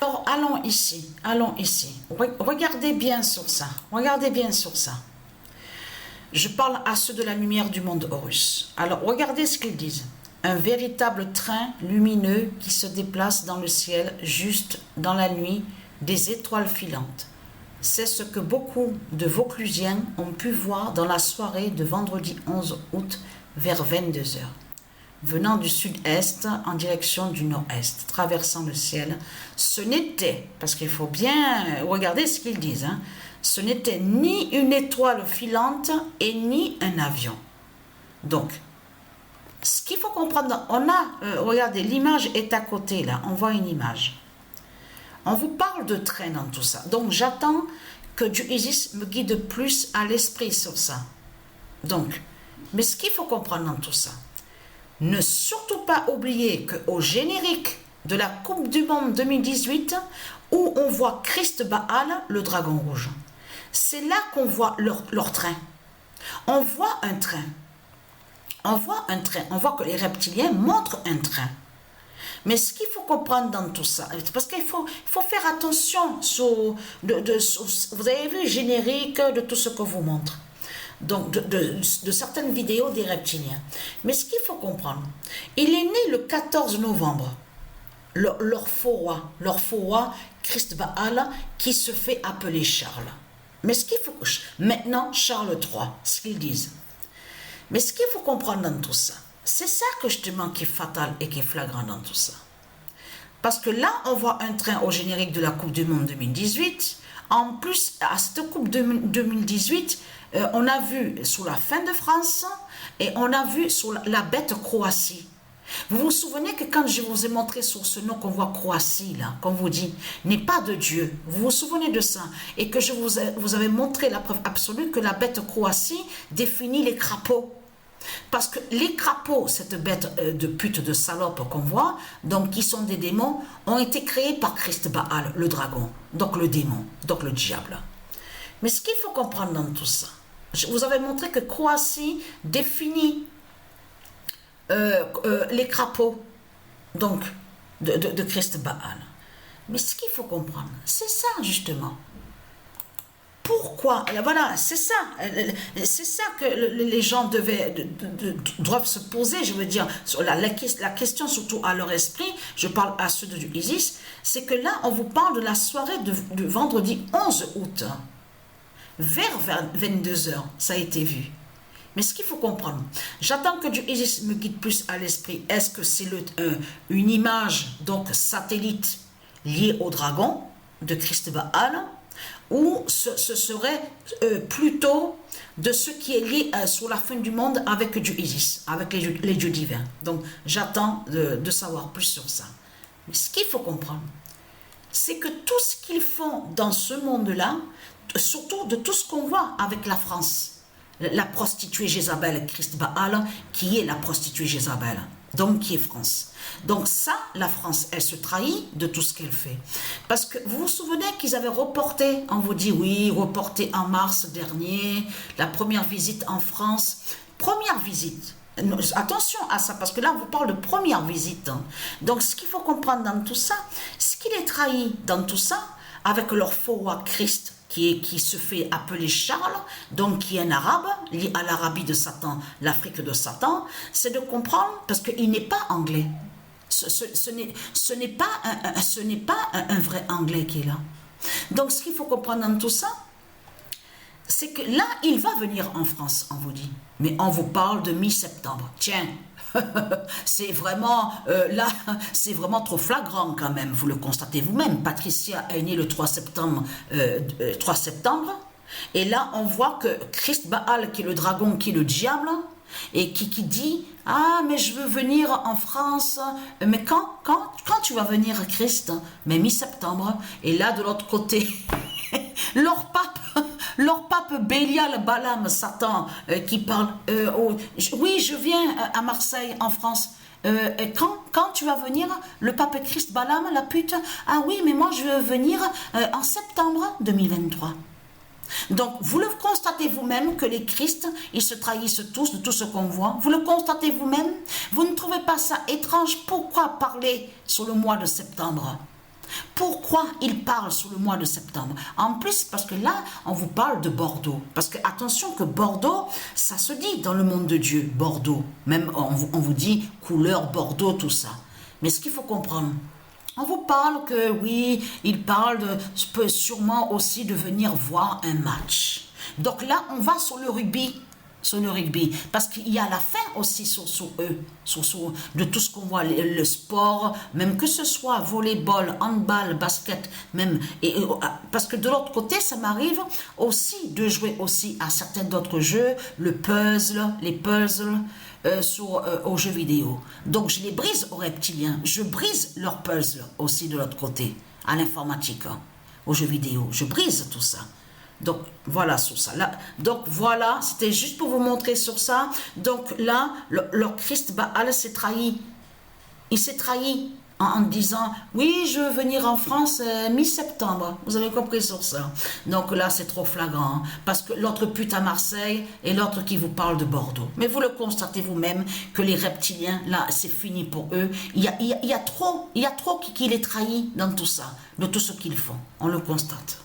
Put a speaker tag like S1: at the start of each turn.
S1: Alors, allons ici. Regardez bien sur ça. Regardez bien sur ça. Je parle à ceux de la lumière du monde Horus. Alors, regardez ce qu'ils disent. Un véritable train lumineux qui se déplace dans le ciel juste dans la nuit, des étoiles filantes. C'est ce que beaucoup de Vauclusiens ont pu voir dans la soirée de vendredi 11 août vers 22 heures. Venant du sud-est en direction du nord-est, traversant le ciel, ce n'était, parce qu'il faut bien regarder ce qu'ils disent, ce n'était ni une étoile filante et ni un avion. Donc, ce qu'il faut comprendre, regardez, l'image est à côté là, on voit une image. On vous parle de train dans tout ça, donc j'attends que Dieu Isis me guide plus à l'esprit sur ça. Donc, mais ce qu'il faut comprendre dans tout ça, ne surtout pas oublier qu'au générique de la Coupe du Monde 2018, où on voit Christ Baal, le dragon rouge, c'est là qu'on voit leur train. On voit un train. On voit que les reptiliens montrent un train. Mais ce qu'il faut comprendre dans tout ça, parce qu'il faut faire attention vous avez vu le générique de tout ce que vous montre. Donc de certaines vidéos des reptiliens. Mais ce qu'il faut comprendre, il est né le 14 novembre, leur faux roi, Christ Baal, qui se fait appeler Charles. Mais ce qu'il faut, maintenant Charles III, ce qu'ils disent. Mais ce qu'il faut comprendre dans tout ça, c'est ça que justement qui est fatal et qui est flagrant dans tout ça. Parce que là, on voit un train au générique de la Coupe du Monde 2018. En plus, à cette Coupe 2018, on a vu sous la fin de France et on a vu sous la bête Croatie. Vous vous souvenez que quand je vous ai montré sur ce nom qu'on voit Croatie, là, qu'on vous dit, n'est pas de Dieu. Vous vous souvenez de ça? Et que je vous avais montré la preuve absolue que la bête Croatie définit les crapauds. Parce que les crapauds, cette bête de pute, de salope qu'on voit, donc qui sont des démons, ont été créés par Christ Baal, le dragon, donc le démon, donc le diable. Mais ce qu'il faut comprendre dans tout ça, je vous avais montré que Croatie définit les crapauds, donc de Christ Baal. Mais ce qu'il faut comprendre, c'est ça justement. Pourquoi? Voilà, c'est ça que les gens doivent se poser, je veux dire, sur la question surtout à leur esprit, je parle à ceux de Isis, c'est que là, on vous parle de la soirée de vendredi 11 août, vers 22 heures, ça a été vu. Mais ce qu'il faut comprendre, j'attends que Dieu Isis me guide plus à l'esprit. Est-ce que c'est une image, donc satellite, liée au dragon de Christ Baal, ou ce serait plutôt de ce qui est lié sur la fin du monde avec Dieu Isis, avec les dieux divins. Donc j'attends de savoir plus sur ça. Mais ce qu'il faut comprendre, c'est que tout ce qu'ils font dans ce monde-là, surtout de tout ce qu'on voit avec la France, la prostituée Jézabel, Christ Baal, qui est la prostituée Jézabel, donc qui est France. Donc ça, la France, elle se trahit de tout ce qu'elle fait. Parce que vous vous souvenez qu'ils avaient reporté, on vous dit oui, reporté en mars dernier, la première visite en France. Première visite. Attention à ça, parce que là, on vous parle de première visite. Donc ce qu'il faut comprendre dans tout ça, ce qu'il est trahi dans tout ça, avec leur faux roi Christ, qui se fait appeler Charles, donc qui est un arabe, lié à l'Arabie de Satan, l'Afrique de Satan, c'est de comprendre, parce qu'il n'est pas anglais. Ce n'est pas un vrai anglais qui est là. Donc ce qu'il faut comprendre dans tout ça, c'est que là, il va venir en France, on vous dit. Mais on vous parle de mi-septembre. Tiens, c'est vraiment, là, c'est vraiment trop flagrant quand même, vous le constatez vous-même. Patricia est née le 3 septembre, et là, on voit que Christ Baal, qui est le dragon, qui est le diable, et qui dit, ah, mais je veux venir en France, mais quand tu vas venir, Christ? Mais mi-septembre, et là, de l'autre côté, leur pape Bélial, Balaam, Satan, qui parle, oui, je viens à Marseille, en France. Quand tu vas venir, le pape Christ Balaam, la pute, ah oui, mais moi je veux venir en septembre 2023. Donc, vous le constatez vous-même que les Christ, ils se trahissent tous de tout ce qu'on voit. Vous le constatez vous-même. Vous ne trouvez pas ça étrange? Pourquoi parler sur le mois de septembre? Pourquoi il parle sur le mois de septembre? En plus, parce que là, on vous parle de Bordeaux. Parce que, attention que Bordeaux, ça se dit dans le monde de Dieu, Bordeaux. Même, on vous dit couleur Bordeaux, tout ça. Mais ce qu'il faut comprendre, on vous parle que, oui, il parle peut sûrement aussi de venir voir un match. Donc là, on va sur le rugby. Parce qu'il y a la fin aussi sur eux, de tout ce qu'on voit, le sport, même que ce soit volleyball, handball, basket, même, parce que de l'autre côté, ça m'arrive aussi de jouer aussi à certains d'autres jeux, les puzzles, aux jeux vidéo. Donc je les brise aux reptiliens, je brise leurs puzzles aussi de l'autre côté, à l'informatique, aux jeux vidéo, je brise tout ça. Donc voilà sur ça. Là, donc voilà, c'était juste pour vous montrer sur ça. Donc là, leur Christ Baal s'est trahi. Il s'est trahi en disant, oui, je veux venir en France mi-septembre. Vous avez compris sur ça. Donc là, c'est trop flagrant. Parce que l'autre pute à Marseille et l'autre qui vous parle de Bordeaux. Mais vous le constatez vous-même que les reptiliens, là, c'est fini pour eux. Il y a trop qui les trahit dans tout ça, de tout ce qu'ils font. On le constate.